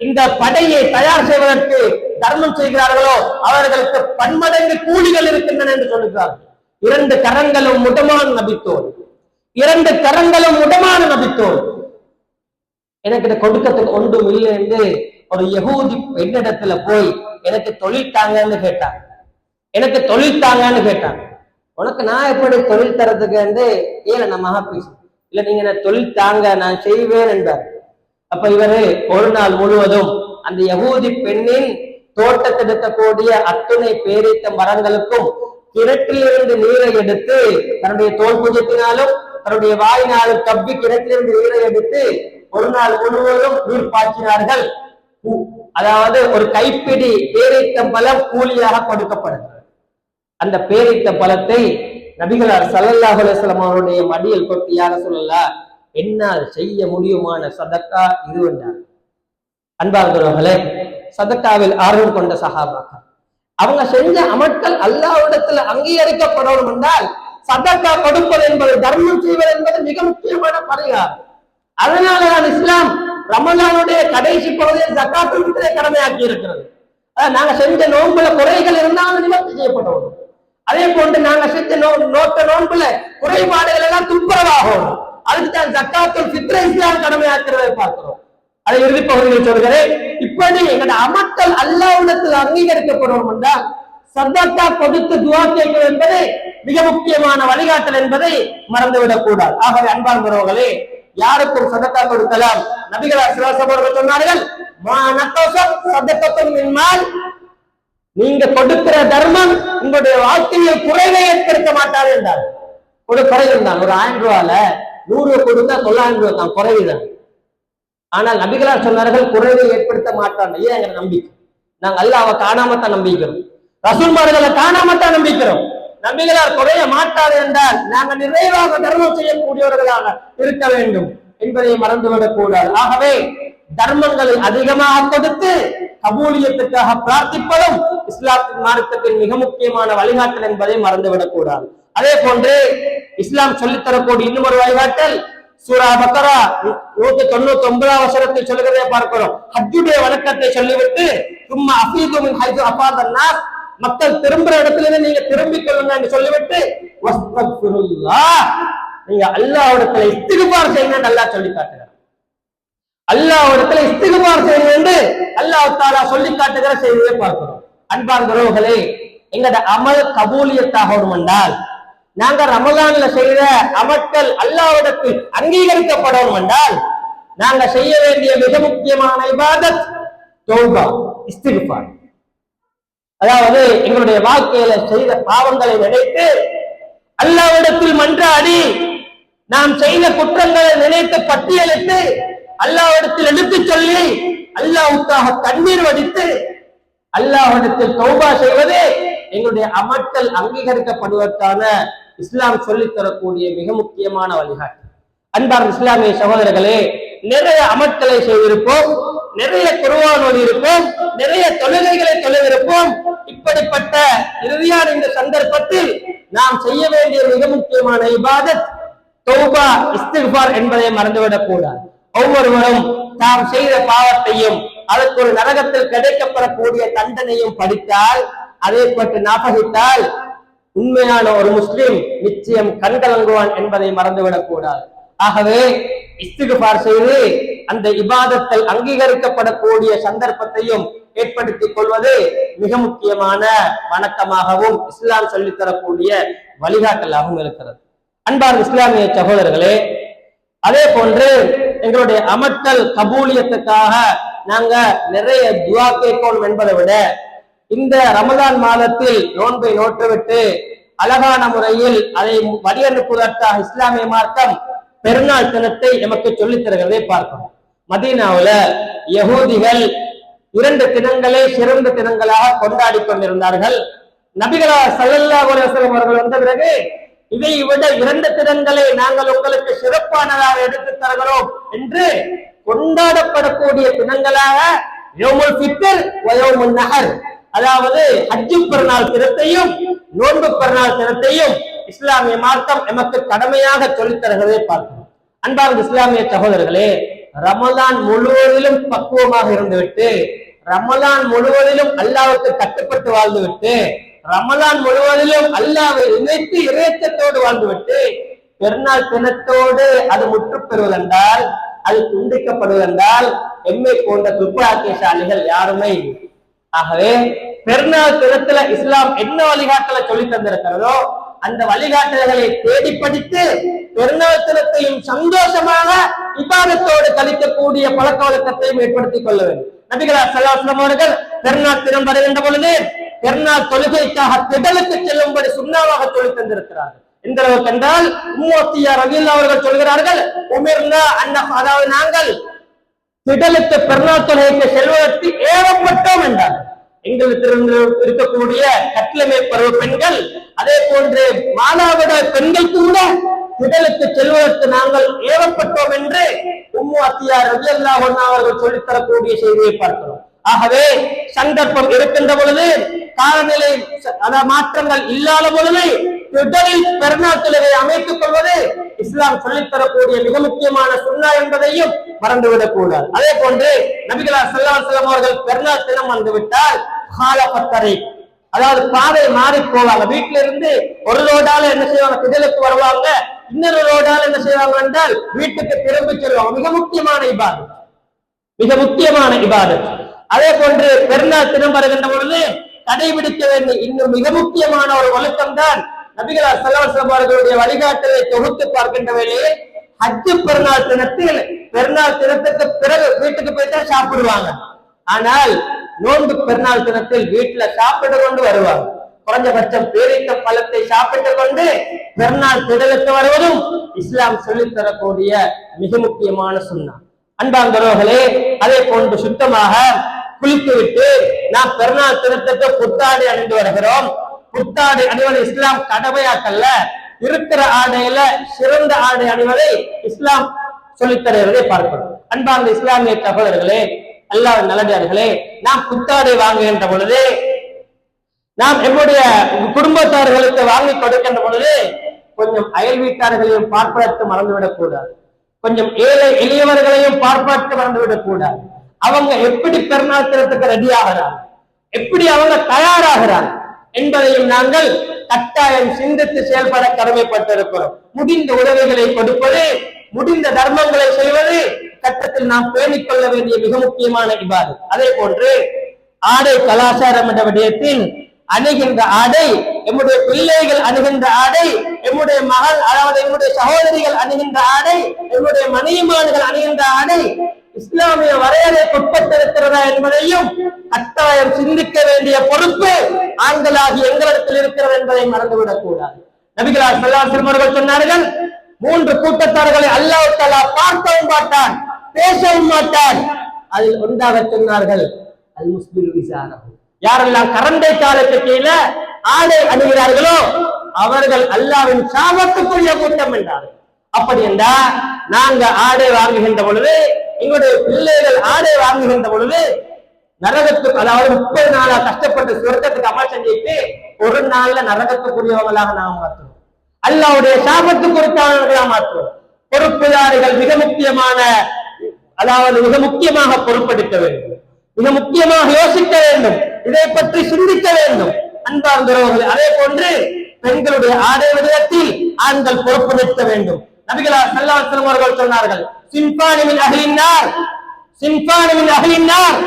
இந்த படையை தயார் செய்வதற்கு தர்மம் செய்கிறார்களோ அவர்களுக்கு பன்மடங்கு கூலிகள் இருக்கின்றன என்று சொல்லுகிறார்கள். இரண்டு கரங்களும் முடமான நபித்தோல். எனக்கு இதை கொடுக்கறதுக்கு ஒன்றும் இல்லை என்று ஒரு யகூதி பெண்ணிடத்துல போய் எனக்கு தொழில் தாங்கன்னு கேட்டாங்க. உனக்கு நான் எப்படி தொழில் தரதுக்கு என்று ஏல நம்ம பேச இல்ல, நீங்க என்ன தொழில் தாங்க, நான் செய்வேன் என்றார். அப்ப இவரு ஒரு நாள் முழுவதும் அந்த யகூதி பெண்ணின் தோட்டத்தில் இருக்கக்கூடிய அத்துணை பேரித்த மரங்களுக்கும் கிணற்றிலிருந்து நீரை எடுத்து தன்னுடைய தோல் பூஜத்தினாலும் தன்னுடைய வாயினாலும் கவ்வி கிணற்றிலிருந்து நீரை எடுத்து ஒரு நாள் முழுவதும் நீர் பாய்ச்சினார்கள். அதாவது ஒரு கைப்பிடி பேரித்த பழம் கூலியாக கொடுக்கப்படுகிறது. அந்த பேரித்த பழத்தை நபிகளார் ஸல்லல்லாஹு அலைஹி வஸல்லம் அவருடைய மடியில் கொட்டி, யார சொல்லலாம், என்னால் செய்ய முடியுமான சதக்கா இது என்றார். அன்பார்ந்தவர்களே, சதக்காவில் ஆர்வம் கொண்ட சஹாபாக்கள் அவங்க செஞ்ச அமல்கள் அல்லாஹ்விடத்தில் அங்கீகரிக்கப்படணும் என்றால் சதக்கா கொடுப்பது என்பது, தர்மம் செய்வது என்பது மிக முக்கியமான பரிகாரம். அதனாலதான் இஸ்லாம் ரமலானுடைய கடைசி பகுதியில் ஜக்காத்துல் ஃபித்ரை கடமையாக்கி இருக்கிறது. நாங்க செஞ்ச நோன்புல குறைகள் இருந்தாலும் நிவர்த்தி செய்யப்படணும். அதே போன்று நாங்க செஞ்ச நோன்புல குறைபாடுகள் எல்லாம் துப்புரவாகும். அதுக்குதான் ஜக்காத்துல் ஃபித்ரை இஸ்லாம் கடமையாக்கிறதை பார்க்கிறோம். அதை இறுதி பகுதியில் சொல்கிறேன். இப்படி எங்களோட அமல்கள் அல்லாஹ்விடத்தில் அங்கீகரிக்கப்படும் என்றால் சதக்கா கொடுத்து துஆ கேட்கிறது என்பது மிக முக்கியமான வழிகாட்டல் என்பதை மறந்துவிடக் கூடாது. ஆகவே அன்பார்ந்தவர்களே, யாருக்கும் சதக்கா கொடுக்கலாம். நபிகளார் ஸல்லல்லாஹு அலைஹி வஸல்லம் சொன்னார்கள், மா நகஸ ஸதகத்துன் மின் மால், நீங்க கொடுக்கிற தர்மம் உங்களுடைய வாழ்க்கையில் குறைவை ஏற்படுத்த மாட்டாது என்றார். ஒரு குறைவு தான், ஒரு 1000 ரூபாயில 100 கொடுத்தா 900 ரூபாய் தான், குறைவுதான். ஆனால் நபிகளார் சொன்னார்கள், குறைவை ஏற்படுத்த மாட்டாங்க. ஏன் எங்க நம்பிக்கை? நாங்க அல்லாஹ்வை காணாமத்தான் நம்பிக்கிறோம், ரசூல்மார்களை காணாமத்தான் நம்பிக்கிறோம். நபிகளார் குறைய மாட்டாது என்றால் நாங்கள் நிறைவாக தர்மம் செய்யக்கூடியவர்களாக இருக்க வேண்டும் என்பதை மறந்துவிடக் கூடாது. ஆகவே தர்மங்களை அதிகமாக கொடுத்து கபூலியத்துக்காக பிரார்த்திப்பதும் இஸ்லாத்தின் மார்க்கத்தின் மிக முக்கியமான வழிகாட்டல் என்பதை மறந்துவிடக் கூடாது. அதே போன்று இஸ்லாம் சொல்லித்தரக்கூடிய இன்னும் ஒரு வழிகாட்டல் சூரா பக்கரா 199 வசனத்தில் சொல்லுகிறதை பார்க்கிறோம். ஹஜ்ஜுடைய வணக்கத்தை சொல்லிவிட்டு சும்மா அஃபீது மின் ஹைது அஃபாதன் நாஸ், மக்கள் திரும்புற இடத்துல நீங்க திரும்பிக் கொள்ளுங்க என்று சொல்லிவிட்டு வஸ்தக்ஃபிருல்லாஹ், நீங்க அல்லாஹ்விடத்துல இஸ்திக்பார் செய்யுங்க அல்லாஹ் சொல்லி காட்டுகிறார். அல்லாஹ்விடத்துல இஸ்திக்பார் செய்யுங்க என்று அல்லாஹ் தஆலா சொல்லி காட்டுகிற செய்தியை பார்க்கிறோம். அன்பார்ந்தவர்களே, எங்கட அமல் கபூலியத்தாகணும் என்றால் நாங்க ரமலான்ல செய்த அமல்கள் அல்லாஹ்விடத்தில் அங்கீகரிக்கப்படணும் என்றால் நாங்க செய்ய வேண்டிய மிக முக்கியமான இபாதத் தௌபா, இஸ்திக்பார். அதாவது எங்களுடைய வாழ்க்கையில செய்த பாவங்களை நினைத்து அல்லாஹ்விடத்தில் மன்றாடி, நாம் செய்த குற்றங்களை நினைத்து பட்டியலிட்டு அல்லாஹ்விடத்தில் எடுத்துச் சொல்லி அல்லாஹ்வுக்காக கண்ணீர் வடித்து அல்லாஹ்விடத்தில் தௌபா செய்வது எங்களுடைய அமல்கள் அங்கீகரிக்கப்படுவதற்கான இஸ்லாம் சொல்லித் தரக்கூடிய மிக முக்கியமான வழிகாட்டு. அன்பார்ந்த இஸ்லாமிய சகோதரர்களே, நிறைய அமல்களை செய்திருப்போம், நிறைய குர்ஆன் ஓதி இருப்போம், நிறைய தொழுகைகளை தொழுதிருப்போம். இப்படிப்பட்ட இறுதியான இந்த சந்தர்ப்பத்தில் நாம் செய்ய வேண்டிய மிக முக்கியமான இபாதத் தௌபா, இஸ்திக்பார் என்பதை மறந்துவிடக் கூடாது. ஒவ்வொருவரும் தாம் செய்த பாவத்தையும் அதற்கு ஒரு நரகத்தில் கிடைக்கப்படக்கூடிய தண்டனையும் படித்தால், அதை பற்றி ஞாபகித்தால் உண்மையான ஒரு முஸ்லிம் நிச்சயம் கண்கலங்குவான் என்பதை மறந்துவிடக் கூடாது. ஆகவே இஸ்திக்பார் செய்து அந்த இபாதத்தை அங்கீகரிக்கப்படக்கூடிய சந்தர்ப்பத்தையும் ஏற்படுத்திக் கொள்வது மிக முக்கியமான வணக்கமாகவும் இஸ்லாம் சொல்லித்தரக்கூடிய வழிகாட்டலாகவும் இருக்கிறது. அன்பார்ந்த இஸ்லாமிய சகோதரர்களே, அதே போன்று எங்களுடைய அமர்த்தல் கபூலியத்துக்காக நாங்க நிறைய துவா கேட்கணும் என்பதை விட இந்த ரமதான் மாதத்தில் நோன்பை நோற்றுவிட்டு அழகான முறையில் அதை வழியனுப்புவதற்காக இஸ்லாமிய மார்க்கம் பெருநாள் தினத்தை எமக்கு சொல்லித் தருகிறதை பார்க்கணும். மதீனாவுல யகூதிகள் 2 தினங்களை சிறந்த தினங்களாக கொண்டாடி கொண்டிருந்தார்கள். நபிகளார் ஸல்லல்லாஹு அலைஹி வஸல்லம் அவர்கள் வந்த பிறகு இதை விட 2 தினங்களை நாங்கள் உங்களுக்கு சிறப்பானதாக எடுத்து தருகிறோம் என்று கொண்டாடப்படக்கூடிய தினங்களாக யௌமுல் ஃபித்ர் வ யௌமுன் நஹர், அதாவது ஹஜ் பெருநாள் தினத்தையும் நோன்பு பெருநாள் தினத்தையும் இஸ்லாமிய மார்க்கம் எமக்கு கடமையாக சொல்லித் தருகிறதை பார்க்கிறோம். அன்பார்ந்த இஸ்லாமிய சகோதரர்களே, ரமலான் முழுவதிலும் பக்குவமாக இருந்துவிட்டு, ரமலான் முழுவதிலும் அல்லாஹ்வுக்கு கட்டுப்பட்டு வாழ்ந்துவிட்டு, ரமலான் முழுவதிலும் அல்லாஹ்வை இணைத்து இறையச்சத்தோடு வாழ்ந்துவிட்டு பெருநாள் தினத்தோடு அது முற்று பெறுவதென்றால், அது துண்டிக்கப்படுவதென்றால் எம்மை போன்ற துப்பாக்கியசாலிகள் யாருமே இல்லை. ஆகவே பெருநாள் தினத்துல இஸ்லாம் என்ன வழிகாட்டலை சொல்லி தந்திருக்கிறதோ அந்த வழிகாட்டல்களை தேடி படித்து பெருநாள் தினத்தையும் சந்தோஷமாக இபாதத்தோடு கழிக்கக்கூடிய பழக்க வழக்கத்தையும் ஏற்படுத்திக் கொள்ள வேண்டும். நபிகளார் ஸல்லல்லாஹு அலைஹி வஸல்லம் அவர்கள் பெருநாள் தினம் வருகின்ற பொழுது பெருநாள் தொழுகைக்காக திடலுக்கு செல்லும்படி சுண்ணாவாக சொல்லி தந்திருக்கிறார்கள். எந்த அளவுக்கு என்றால் உம்மு அத்தியா ரலியல்லாஹு அவர்கள் சொல்கிறார்கள், உமிர்னா அதாவது நாங்கள் திடலுக்கு பெருநாள் தொழுகைக்கு செல்வதற்கு ஏவப்பட்டோம் என்றார்கள். எங்களுக்கு இருக்கக்கூடிய கட்டளை பருவ பெண்கள், அதே போன்று மாலாவிடாய் பெண்கள் கூட திடலுக்கு செல்வதற்கு நாங்கள் ஏவப்பட்டோம் என்று உம்மு அத்தியா ரலியல்லாஹு அன்ஹா அவர்கள் சொல்லித்தரக்கூடிய செய்தியை பார்க்கிறோம். ஆகவே சந்தர்ப்பம் இருக்கின்ற பொழுது, காலநிலை மாற்றங்கள் இல்லாத பொழுது திடலில் பெருநாள் தொழுகை அமைத்துக் கொள்வது இஸ்லாம் சொல்லித்தரக்கூடிய மிக முக்கியமான சுன்னா என்பதையும் மறந்துவிடக் கூடாது. அதே போன்று நபிகளார் ஸல்லல்லாஹு அலைஹி வஸல்லம் அவர்கள் பெருநாள் தினம் வந்துவிட்டால் காலப்பத்தரை, அதாவது பாதை மாறி போவாங்க. வீட்டில இருந்து ஒரு ரோடால என்ன செய்வாங்க, திடலுக்கு வருவாங்க. இன்னொரு ரோடால என்ன செய்வாங்க என்றால் வீட்டுக்கு திரும்பி செல்வாங்க. மிக முக்கியமான இபாதத், மிக முக்கியமான இபாதத். அதே போன்று பெருநாள் தினம் வருகின்ற பொழுது கடைபிடிக்க வேண்டிய இன்னும் மிக முக்கியமான ஒரு ஒழுக்கம் தான் நபிகளார் ஸல்லல்லாஹு அலைஹி வஸல்லம் அவர்களுடைய வழிகாட்டலை தொகுத்து பார்க்கின்ற வேளையில் ஹஜ் பெருநாள் தினத்தில் பெருநாள் தினத்துக்கு பிறகு வீட்டுக்கு போய்தான் சாப்பிடுவாங்க. ஆனால் நோன்பு பெருநாள் தினத்தில் வீட்டுல சாப்பிட்டு கொண்டு வருவாங்க. குறைஞ்சபட்சம் பேரித்த பழத்தை சாப்பிட்டு கொண்டு பெருநாள் திடலுக்கு வருவதும் இஸ்லாம் சொல்லித் தரக்கூடிய மிக முக்கியமான சுன்னா. அன்பார்ந்தவர்களே, அதே போன்று சுத்தமாக குளித்துவிட்டு நாம் பெருநாள் தினத்துக்கு புத்தாடை அணிந்து வருகிறோம். புத்தாடை அணிவது இஸ்லாம் கடமையாக்கல்ல. இருக்கிற ஆடையில சிறந்த ஆடை அணிவதை இஸ்லாம் சொல்லித் தருவதை பார்க்கிறோம். அன்பார்ந்த இஸ்லாமிய சகோதரர்களே, அல்லாஹ் நல்லடியார்களே, நாம் புத்தாடை வாங்குகின்ற பொழுது, நாம் நம்முடைய குடும்பத்தார்களுக்கு வாங்கி கொடுக்கின்ற பொழுது கொஞ்சம் அயல் வீட்டார்களையும் பார்ப்பதற்கு மறந்துவிடக் கூடாது. கொஞ்சம் ஏழை எளியவர்களையும் பார்ப்பதற்கு மறந்துவிடக் கூடாது. அவங்க எப்படி பெருநாள் தினத்துக்கு ரெடி ஆகிறாங்க, எப்படி அவங்க தயாராகிறாங்க என்பதையும் நாங்கள் கட்டாயம் சிந்தித்து செயல்பட கடமைப்பட்டிருக்கிறோம். முடிந்த உதவிகளை கொடுப்பது, முடிந்த தர்மங்களை செய்வது கட்டத்தில் நாம் பேணிக் கொள்ள வேண்டிய மிக முக்கியமான இபாதத். அதே போன்று ஆடை கலாச்சாரம் என்ற விடயத்தில் அணுகின்ற ஆடை, எம்முடைய பிள்ளைகள் அணுகின்ற ஆடை, எம்முடைய மகள் அதாவது எம்முடைய சகோதரிகள் அணுகின்ற ஆடை, எம்முடைய மனைவிமார்கள் அணுகின்ற ஆடை இஸ்லாமிய வரையறைக்கு உட்பட்டிருக்கிறதா என்பதையும் கட்டாயம் சிந்திக்க வேண்டிய பொறுப்பு ஆண்களாகி எங்களிடத்தில் இருக்கிறது என்பதை மறந்துவிடக் கூடாது. நபிகளார் ஸல்லல்லாஹு அலைஹி வஸல்லம் அவர்கள் சொன்னார்கள், 3 கூட்டத்தார்களை அல்லாஹ் தஆலா பார்க்கவும் மாட்டான், பேசவும் மாட்டான். அதில் ஒன்றாக சொன்னார்கள், அல் முஸ்பிலு இஸாரஹு, யாரெல்லாம் கரண்டை காலுக்கு கீழே ஆடை அணிகிறார்களோ அவர்கள் அல்லாஹ்வின் சாபத்துக்குரிய கூட்டம் என்றார்கள். அப்படி என்றால் நாங்க ஆடை வாங்குகின்ற பொழுது, எங்களுடைய பிள்ளைகள் ஆடை வாங்குகின்ற பொழுது நரகத்துக்கு, அதாவது 30 நாளா கஷ்டப்பட்டு சொர்க்கத்துக்கு அமல் செஞ்சுட்டு ஒரு நாள்ல நரகத்துக்குரியவங்களாக நாம் மாற்றுவோம். அல்லாஹ்வுடைய சாபத்துக்கு குறித்தானவர்களாக மாற்றுவோம். பொறுப்புதாரிகள் மிக முக்கியமான, அதாவது மிக முக்கியமாக பொறுப்பெடுக்க வேண்டும், மிக முக்கியமாக யோசிக்க வேண்டும், இதை பற்றி சிந்திக்க வேண்டும். அன்பார்ந்தவர்களே, அதே போன்று பெண்களுடைய ஆடை விடயத்தில் ஆண்கள் பொறுப்பு நிற்க வேண்டும். நபிகளார் ஸல்லல்லாஹு அலைஹி வஸல்லம் அவர்கள் சொன்னார்கள், சின்ஃபானி மின் அஹ்லின் நார், சின்ஃபானி மின் அஹ்லின் நார்,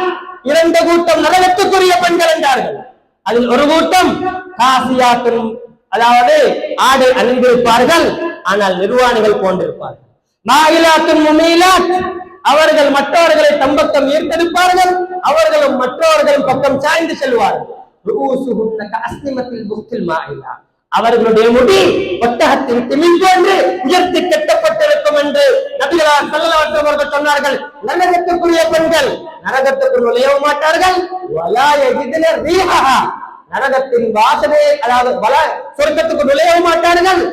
2 கூட்டம் நரகத்துக்குரிய பெண்கள் என்றார்கள். அதில் ஒரு கூட்டம் காசியாத்துன், அதாவது ஆடை அணிந்திருப்பார்கள், ஆனால் நிர்வாணிகள் போன்றிருப்பார்கள். மாயிலாத்துன் முமீலாத், அவர்கள் மற்றவர்களை தம்பக்கம் ஈர்த்தெடுப்பார்கள், அவர்களும் மற்றவர்களும் பக்கம் சாய்ந்து செல்வார்கள். அவர்களுடைய முடி ஒட்டகத்தின் திமில் போன்று உயர்த்தி கட்டப்பட்டிருக்கும் என்று நபிகளார் ஸல்லல்லாஹு அலைஹி வஸல்லம் சொன்னார்கள். நரகத்துக்குரிய பெண்கள் நரகத்துக்குள் நுழைய மாட்டார்கள். வலா யஜிதுன ரீஹஹா, நரகத்தின் வாசனையை, அதாவது சொர்க்கத்துக்கு நுழைய மாட்டார்கள்,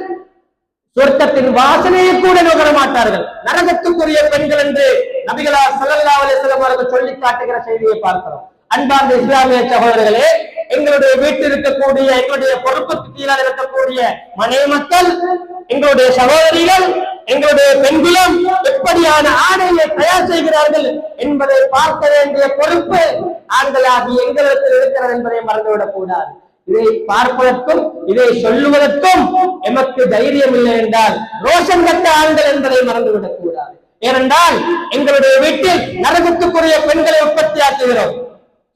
சொர்க்கத்தின் வாசனையை கூட நுகர மாட்டார்கள். நரகத்துக்குரிய பெண்கள் என்று நபிகளார் ஸல்லல்லாஹு அலைஹி வஸல்லம் அவர்கள் சொல்லி காட்டுகிற செய்தியை பார்க்கிறோம். அன்பார்ந்த இஸ்லாமிய சகோதரர்களே, எங்களுடைய வீட்டில் இருக்கக்கூடிய, எங்களுடைய பொறுப்புக்கு கீழாக இருக்கக்கூடிய மனைவி மக்கள், எங்களுடைய சகோதரிகள், எங்களுடைய பெண்களும் எப்படியான ஆடையை தயார் செய்கிறார்கள் என்பதை பார்க்க வேண்டிய பொறுப்பு ஆண்களாகி எங்களுக்கு இருக்கிறது என்பதை மறந்துவிடக் கூடாது. இதை பார்ப்பதற்கும் இதை சொல்லுவதற்கும் எமக்கு தைரியம் இல்லை என்றால் ரோஷம் கட்ட ஆண்கள் என்பதை மறந்துவிடக் கூடாது. ஏனென்றால் எங்களுடைய வீட்டில் நரகத்துக்குரிய பெண்களை உற்பத்தியாக்குகிறோம்.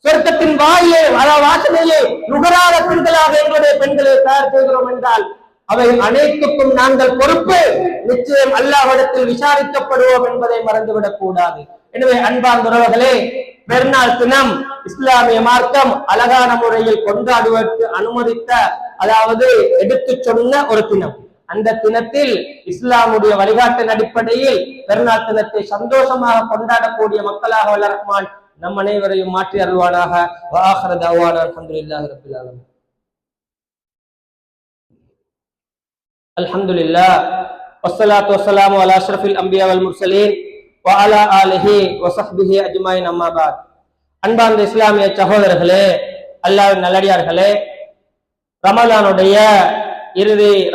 சொர்க்கத்தின் வாயிலே வாசனையை நுகராத பெண்களாக எங்களுடைய பெண்களை தயார் செய்கிறோம் என்றால் அவை அனைத்துக்கும் நாங்கள் பொறுப்பு. நிச்சயம் அல்லாஹ்விடத்தில் விசாரிக்கப்படுவோம் என்பதை மறந்துவிடக் கூடாது. எனவே அன்பார்ந்த உறவுகளே, பெருநாள் தினம் இஸ்லாமிய மார்க்கம் அழகான முறையில் கொண்டாடுவதற்கு அனுமதித்த, அதாவது எடுத்து சொன்ன ஒரு தினம். அந்த தினத்தில் இஸ்லாமுடைய வழிகாட்டின் அடிப்படையில் பெருநாள் தினத்தை சந்தோஷமாக கொண்டாடக்கூடிய மக்களாக வல்ல ரஹ்மான் நம் அனைவரையும் மாற்றி அருள்வானாக. வ ஆகிரு தஅவானா அல்ஹம்துலில்லாஹி ரப்பில் ஆலமீன். அல்ஹம்துலில்லாஹ் வஸ்ஸலாத்து வஸ்ஸலாமு அலா அஷ்ரஃபில் அன்பியா வல் முர்சலீன் வ அலா ஆலிஹி வ ஸஹ்பிஹி அஜ்மாயின். அம்மா பஅத். அன்பார்ந்த இஸ்லாமிய சகோதரர்களே, அல்லாஹ்வின் நல்லடியார்களே, ரமலானுடைய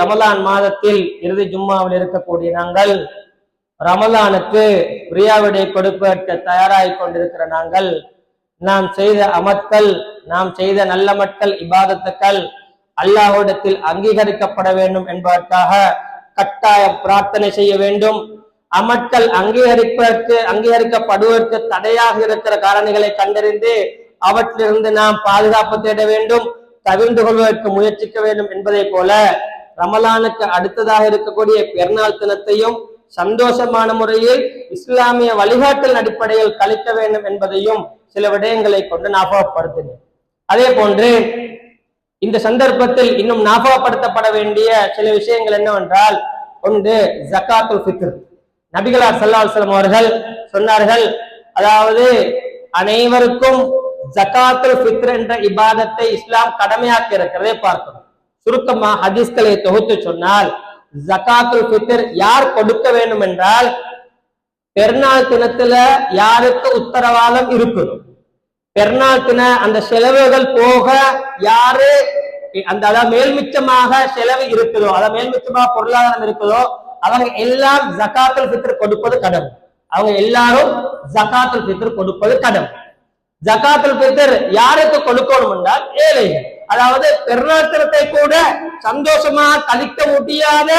ரமலான் மாதத்தில் இறுதி ஜும்மாவில் இருக்கக்கூடிய நாங்கள் ரமலானுக்கு பிரியாவிடை கொடுப்பதற்கு தயாராகி கொண்டிருக்கிற நாங்கள் நாம் செய்த அமத்கள், நாம் செய்த நல்லமட்கள், இபாதத்துக்கள் அல்லாஹ்விடத்தில் அங்கீகரிக்கப்பட வேண்டும் என்பதற்காக கட்டாய பிரார்த்தனை செய்ய வேண்டும். அமட்கள் அங்கீகரிக்கப்படுவதற்கு தடையாக இருக்கிற காரணிகளை கண்டறிந்து அவற்றிலிருந்து நாம் பாதுகாப்பு தேட வேண்டும், தவிர்ந்து கொள்வதற்கு முயற்சிக்க வேண்டும். என்பதை போல ரமலானுக்கு அடுத்ததாக இருக்கக்கூடிய பெருநாள் தினத்தையும் சந்தோஷமான முறையில் இஸ்லாமிய வழிகாட்டல் அடிப்படையில் கழிக்க வேண்டும் என்பதையும் சில விடயங்களை கொண்டு ஞாபகப்படுத்தினேன். அதே போன்று இந்த சந்தர்ப்பத்தில் இன்னும் ஞாபகப்படுத்தப்பட வேண்டிய சில விஷயங்கள் என்னவென்றால், ஒன்று ஜகாத்துல் ஃபித்ர். நபிகளார் ஸல்லல்லாஹு அலைஹி வஸல்லம் அவர்கள் சொன்னார்கள், அதாவது அனைவருக்கும் ஜகாத்துல் ஃபித்ர் என்ற இபாதத்தை இஸ்லாம் கடமையாக்கி இருக்கிறதை பார்க்கிறோம். சுருக்கமா ஹதீஸ்களை தொகுத்து சொன்னால், ஜகாத்துல் ஃபித்ர் யார் கொடுக்க வேண்டும் என்றால், பெருநாள் தினத்துல யாருக்கு உத்தரவாதம் இருக்குது, பெருநாள் தின அந்த செலவுகள் போக யாரு அந்த மேல்மிச்சமாக செலவு இருக்குதோ, மேல்மிச்சமாக பொருளாதாரம் இருக்குதோ, அவங்க எல்லாம் ஜகாத்துல் ஃபித்ர் கொடுப்பது கடமை. அவங்க எல்லாரும் ஜகாத்துல் ஃபித்ர் கொடுப்பது கடமை. ஜகாத்துல் ஃபித்ர் யாருக்கு கொடுக்கணும் என்றால் ஏழைகள், அதாவது பெருநாள் தினத்தை கூட சந்தோஷமாக கழிக்க முடியாத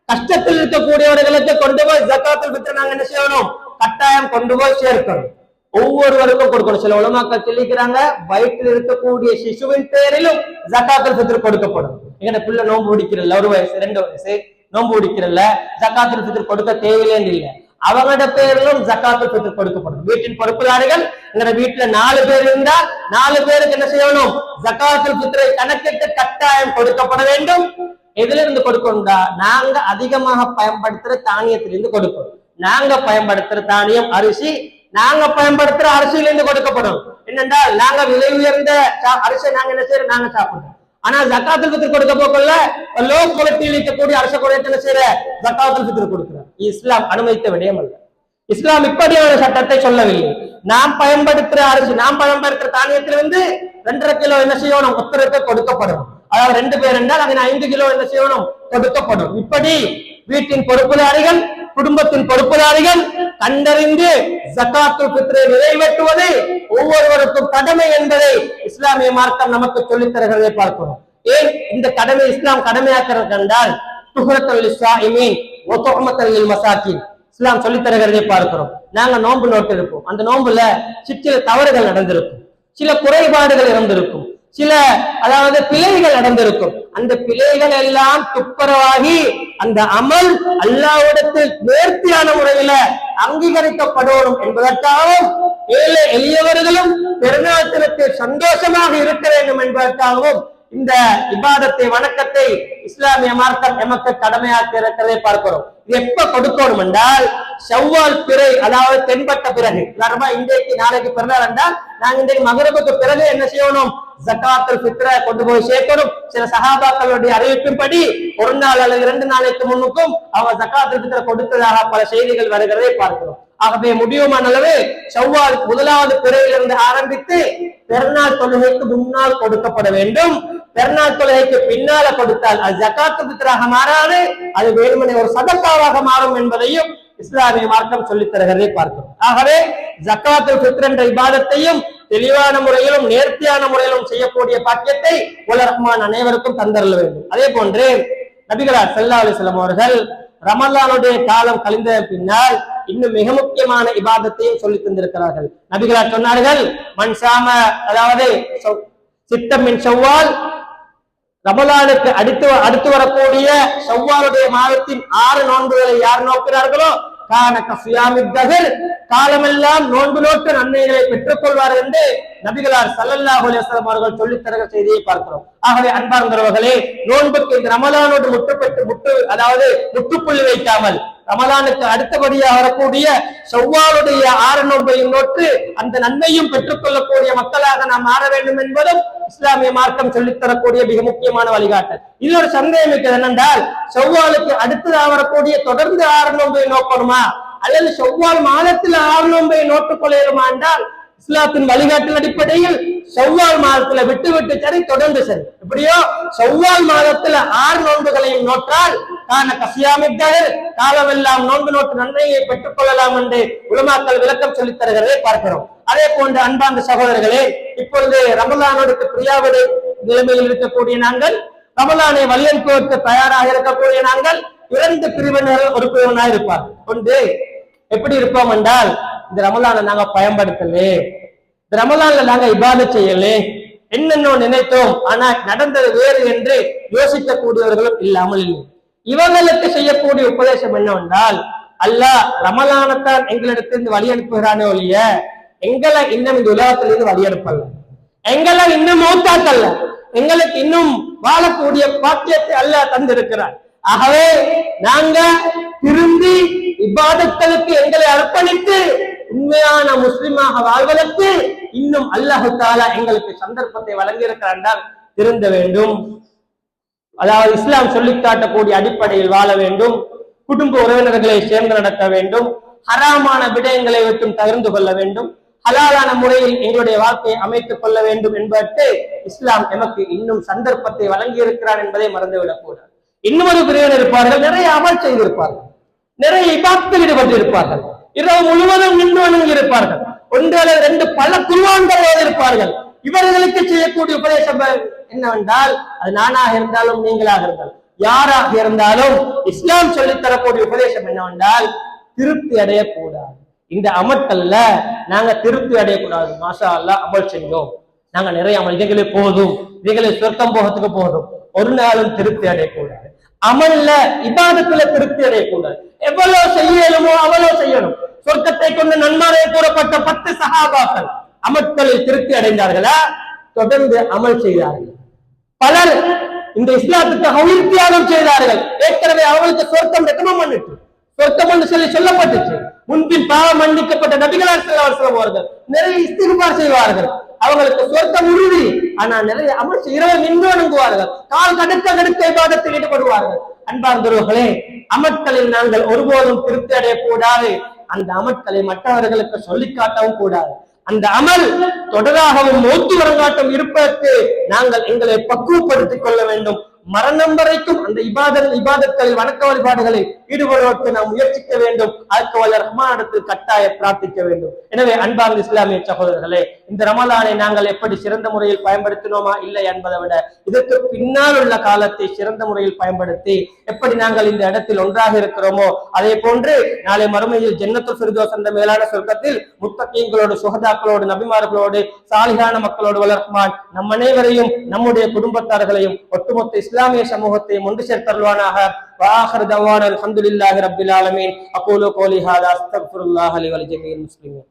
கஷ்டத்தில் இருக்கக்கூடியவர்களுக்கு கொண்டு போய் ஜகாத்துல் ஃபித்ர் நாங்க என்ன செய்யணும், கட்டாயம் கொண்டு போய் சேர்க்கணும். ஒவ்வொருவருக்கும் கொடுக்கணும். சில உலமாக்கள் சொல்லிக்கிறாங்க, வயிற்றில் இருக்கக்கூடிய சிசுவின் பேரிலும் ஜகாத்துல் ஃபித்ர் கொடுக்கப்படும். எங்க பிள்ளை நோன்பு பிடிக்கிறல்ல, 1 வயசு 2 வயசு நோன்பு பிடிக்கிறல்ல, ஜகாத்துல் ஃபித்ர் கொடுக்க தேவையில்லைன்னு இல்லை, அவங்களோட பேரிலும் ஜகாத்துல் ஃபித்ர் கொடுக்கப்படும். வீட்டின் பொறுப்புதாரிகள் எங்க வீட்டுல 4 பேர் இருந்தால் 4 பேருக்கு என்ன செய்யணும், ஜகாத்துல் ஃபித்ரை கணக்கிட்டு கட்டாயம் கொடுக்கப்பட வேண்டும். எதுல இருந்து கொடுக்கணும்டா, நாங்க அதிகமாக பயன்படுத்துற தானியத்திலிருந்து கொடுக்கணும். நாங்க பயன்படுத்துற தானியம் அரிசி, நாங்க பயன்படுத்துற அரிசியிலிருந்து கொடுக்கப்படும். என்னென்றால் நாங்க விலை உயர்ந்த அரிசி நாங்க என்ன செய்யறோம், நாங்க சாப்பிடுறோம். ஆனா ஜகாத்துல் ஃபித்ர் கொடுக்க போக்கல லோ குவாலிட்டியில் இருக்கக்கூடிய அரச குறையத்தை என்ன செய்யற, ஜகாத்துல் ஃபித்ர் கொடுக்கிறார். இஸ்லாம் அனுமதித்த விடயம் அல்ல. இஸ்லாம் இப்படியான சட்டத்தை சொல்லவில்லை. நாம் பயன்படுத்துற அரிசி, நாம் பயன்படுத்துற தானியத்திலிருந்து 2.5 கிலோ என்ன செய்யணும், ஒருத்தருக்கு கொடுக்கப்படும். அதாவது 2 பேர் என்றால் அதன் 5 கிலோ என்ன செய்யணும், கொடுக்கப்படும். இப்படி வீட்டின் பொறுப்புதாரிகள், குடும்பத்தின் பொறுப்புதாரிகள் கண்டறிந்து ஜகாத்துல் ஃபித்ரை நிறைவேற்றுவது ஒவ்வொருவருக்கும் கடமை என்பதை இஸ்லாமிய மார்க்கம் நமக்கு சொல்லித் தருகிறதை பார்க்கிறோம். ஏன் இந்த கடமை இஸ்லாம் கடமையாக்கிறது என்றால், துஹ்ரத்துல் லிஸ்ஸாயிமீன் வ துஹ்மத்துல் லில் மசாக்கீன் இஸ்லாம் சொல்லித் தருகிறதை பார்க்கிறோம். நாங்க நோன்பு நோட்டு இருப்போம், அந்த நோன்புல சில தவறுகள் நடந்திருக்கும், சில குறைபாடுகள் இருந்திருக்கும், சில அதாவது பிழைகள் நடந்திருக்கும். அந்த பிழைகள் எல்லாம் துப்புரவாகி அந்த அமல் அல்லாஹ்விடத்தில் நேர்த்தியான முறையில அங்கீகரிக்கப்படணும் என்பதற்காகவும் ஏழை எளியவர்களும் பெருநாள் தினத்தில் சந்தோஷமாக இருக்க வேண்டும் என்பதற்காகவும் இந்த இபாதத்தை வணக்கத்தை இஸ்லாமிய மார்க்கம் எமக்கு கடமையாக்கி இருக்கிறதை பார்க்கிறோம். இது எப்ப கொடுக்கணும் என்றால் ஷவ்வால் பிறை அதாவது தென்பட்ட பிறகு, இன்றைக்கு நாளைக்கு பிறந்தால் என்றால் நாங்க இன்றைக்கு மகரபுக்கு பிறகு என்ன செய்யணும், ஜகாத்துல் ஃபித்ரை கொண்டு போய் சேர்க்கணும். சில சஹாபாக்களுடைய அறிவிப்பின்படி ஒரு நாள் அல்லது 2 நாளைக்கு முன்னுக்கும் அவங்க ஜகாத்துல் ஃபித்ரை கொடுத்ததாக பல செய்திகள் வருகிறதை பார்க்கிறோம். ஆகவே முடியுமான அளவு ஷவ்வால் முதலாவது பிறையிலிருந்து ஆரம்பித்து பெருநாள் தொழுகைக்கு முன்னால் கொடுக்கப்பட வேண்டும். பெருநாள் தொழுகைக்கு பின்னால கொடுத்தால் அது ஜகாத்துல் ஃபித்ராக மாறாது, அது வேறுமனே ஒரு சதக்காவாக மாறும் என்பதையும் இஸ்லாமிய மார்க்கம் சொல்லித் தருகிறதை பார்க்கிறோம். ஆகவே ஜகாத்துல் ஃபித்ர் என்ற இபாதத்தையும் தெளிவான முறையிலும் நேர்த்தியான முறையிலும் செய்யக்கூடிய பாக்கியத்தை வல்ல ரஹ்மான் அனைவருக்கும் தந்தரல வேண்டும். அதே போன்று நபிகளார் ஸல்லல்லாஹு அலைஹி வஸல்லம் அவர்கள் ரமலானுடைய காலம் கழிந்த பின்னால் இன்னும் மிக முக்கியமான இபாதத்தையும் சொல்லி தந்திருக்கிறார்கள். நபிகளார் சொன்னார்கள், மன்சாம அதாவது சித்தம் மின் ஷவ்வால், ரமலானுக்கு அடுத்து வரக்கூடிய ஷவ்வாலுடைய மாதத்தின் 6 நோன்புகளை யார் நோக்கிறார்களோ கான கஃபியாமித் தஹர், காலமெல்லாம் நோன்பு நோட்டு நன்மைகளை பெற்றுக் கொள்வார் என்று நபிகளார் ஸல்லல்லாஹு அலைஹி வஸல்லம் அவர்கள் சொல்லித் தருகிற செய்தியை பார்க்கிறோம். ஆகவே அன்பார்ந்தவர்களே, நோன்புக்கு இந்த ரமலானோடு முற்றுப்புள்ளி வைக்காமல் ரமலானுக்கு அடுத்தபடியாக வரக்கூடிய ஷவ்வாலுடைய 6 நோன்பையும் நோட்டு அந்த நன்மையும் பெற்றுக் கொள்ளக்கூடிய மக்களாக நாம் மாற வேண்டும் என்பதும் இஸ்லாமிய மார்க்கம் சொல்லித் தரக்கூடிய மிக முக்கியமான வழிகாட்டல். இது ஒரு சந்தேகம் இருக்கிறது என்னென்றால், ஷவ்வாலுக்கு அடுத்ததாக வரக்கூடிய தொடர்ந்து 6 நோன்பை நோக்கணுமா அல்லது ஷவ்வால் மாதத்தில் 6 நோன்பை நோட்டுக் கொள்ளையுமா என்றால் இஸ்லாத்தின் வழிகாட்டின் அடிப்படையில் ஷவ்வால் மாதத்துல விட்டு சரி, தொடர்ந்து சரி. எப்படியோ ஷவ்வால் மாதத்துல 6 நோன்புகளையும் நோற்றால் கான கஃபியாமித் தஹர், காலமெல்லாம் நோன்பு நோட்டு நன்மையை பெற்றுக் கொள்ளலாம் என்று உலமாக்கள் விளக்கம் சொல்லித் தருகிறதை பார்க்கிறோம். அதே போன்று அன்பார்ந்த சகோதரர்களே, இப்பொழுது ரமலானுக்கு பிரியாவிடை நிலைமையில் இருக்கக்கூடிய நாங்கள், ரமலானை வலியுறுத்துவதற்கு தயாராக இருக்கக்கூடிய நாங்கள் 2 பிரிவினர்கள் ஒரு பிரிவினாக இருப்பார். ஒன்று எப்படி இருப்போம் என்றால், இந்த ரமலானை நாங்க பயன்படுத்தலே, இந்த ரமலான்ல நாங்க இபாதத் செய்யலே, என்னென்ன நினைத்தோம் ஆனா நடந்தது வேறு என்று யோசிக்கக்கூடியவர்களும் இல்லாமல் இல்லை. இவங்களுக்கு செய்யக்கூடிய உபதேசம் என்னவென்றால், அல்லாஹ் ரமலானத்தான் எங்களிடத்திலிருந்து வழி அனுப்புகிறானே ஒழிய எங்களை இன்னும் இந்த உலகத்திலிருந்து வழி அனுப்பல, எங்களை இன்னும் மௌத்தாக்கல்ல, எங்களுக்கு இன்னும் வாழக்கூடிய பாக்கியத்தை அல்லாஹ் தந்திருக்கிறார். ஆகவே நாங்க திரும்பி இபாதத்துக்கு எங்களை அர்ப்பணித்து உண்மையான முஸ்லிமாக வாழ்வதற்கு இன்னும் அல்லாஹ் தஆலா எங்களுக்கு சந்தர்ப்பத்தை வழங்கி இருக்கிறார். திருந்த வேண்டும், அதாவது இஸ்லாம் சொல்லிக் காட்டக்கூடிய அடிப்படையில் வாழ வேண்டும், குடும்ப உறவினர்களை சேர்ந்து நடக்க வேண்டும், ஹராமான விடயங்களை விட்டும் தவிர்த்து கொள்ள வேண்டும், ஹலாலான முறையில் எங்களுடைய வாழ்க்கையை அமைத்துக் கொள்ள வேண்டும் என்பதற்கு இஸ்லாம் எமக்கு இன்னும் சந்தர்ப்பத்தை வழங்கி இருக்கிறார் என்பதை மறந்துவிடக் கூடாது. இன்னும் ஒரு பிரிவினர் இருப்பார்கள், நிறைய அமல் செய்திருப்பார்கள், நிறைய இபாதத்தில் ஈடுபட்டு இருப்பார்கள், இரவு முழுவதும் நின்று வணங்கி இருப்பார்கள், 1 அல்லது 2 பல குர்ஆன்கள் ஓதிருப்பார்கள். இவர்களுக்கு செய்யக்கூடிய உபதேசம் என்னவென்றால், அது நானாக இருந்தாலும் நீங்களாக இருந்தாலும் யாராக இருந்தாலும் இஸ்லாம் சொல்லித் தரக்கூடிய உபதேசம் என்னவென்றால், திருப்தி அடையக்கூடாது. இந்த அமல்கள்ல நாங்க திருப்தி அடையக்கூடாது. மாஷா அல்லாஹ் அமல் செஞ்சோம், நாங்க நிறைய அமல், இதுகளே போதும், இதுகளே சொர்க்கம் போகிறதுக்கு போதும், ஒரு நாளும் திருப்தி அடையக்கூடாது. அமல்ல இபாதத்துல திருப்தி அடையக்கூடாது. எவ்வளவு செய்யணுமோ அவ்வளவு செய்யணும். சொர்க்கத்தை கொண்டு நன்மாரை கூறப்பட்ட 10 சஹாபாக்கள் அமல்களில் திருப்தி அடைந்தார்களா? தொடர்ந்து அமல் செய்தார்கள். பலர் இந்த இஸ்லாத்துக்கு உயிர் தியாகம் செய்தார்கள். ஏற்கனவே அவங்களுக்கு சொர்க்கம் ரெக்கமெண்ட் பண்ணிட்டு, சொர்க்கம் என்று சொல்லப்பட்டுச்சு. முன்பின் பாவம் மன்னிக்கப்பட்ட நபிகளார் ஸல்லல்லாஹு அலைஹி வஸல்லம் அவர்கள் நிறைய இஸ்திக்பார் செய்வார்கள், அவங்களுக்கு சொர்க்கம் உறுதி. ஆனா நிறைய அமல் இரவு நின்று வணங்குவார்கள், கால் கடுக்க இபாதத்தில் ஈடுபடுவார்கள். அன்பார்ந்தவர்களே, அமல்களில் நாங்கள் ஒருபோதும் திருப்தி அடையக்கூடாது. அந்த அமல்களை மற்றவர்களுக்கு சொல்லிக் காட்டவும் கூடாது. அந்த அமல் தொடராகவும் மௌத்து வரங்காட்டம் இருப்பதற்கு நாங்கள் எங்களை பக்குவப்படுத்திக் கொள்ள வேண்டும். மரணம் வரைக்கும் அந்த இபாதத்களில் வணக்க வழிபாடுகளை ஈடுபடுவதற்கு நாம் முயற்சிக்க வேண்டும். அதற்கு வல்ல ரஹ்மானிடத்தில் கட்டாய பிரார்த்திக்க வேண்டும். எனவே அன்பார்ந்த இஸ்லாமிய சகோதரர்களே, இந்த ரமலானை நாங்கள் எப்படி சிறந்த முறையில் பயன்படுத்தினோமா இல்லை என்பதை விட இதற்கு பின்னால் உள்ள காலத்தை சிறந்த முறையில் பயன்படுத்தி எப்படி நாங்கள் இந்த இடத்தில் ஒன்றாக இருக்கிறோமோ அதே போன்று நாளை மறுமையில் ஜன்னத்துல் ஃபிர்தௌஸ் என்ற மேலான சொர்க்கத்தில் முத்தகீன்களோடு, சுஹதாக்களோடு, நபிமார்களோடு, சாலிஹான மக்களோடு வல்ல ரஹ்மான் நம் அனைவரையும், நம்முடைய குடும்பத்தார்களையும், ஒட்டுமொத்த இஸ்லாமிய சமூகத்தையும் ஒன்று சேர்த்தருள்வானாக. وآخر دعوانا الحمد لله رب العالمين. أقول قولي هذا أستغفر الله لي ولجميع المسلمين.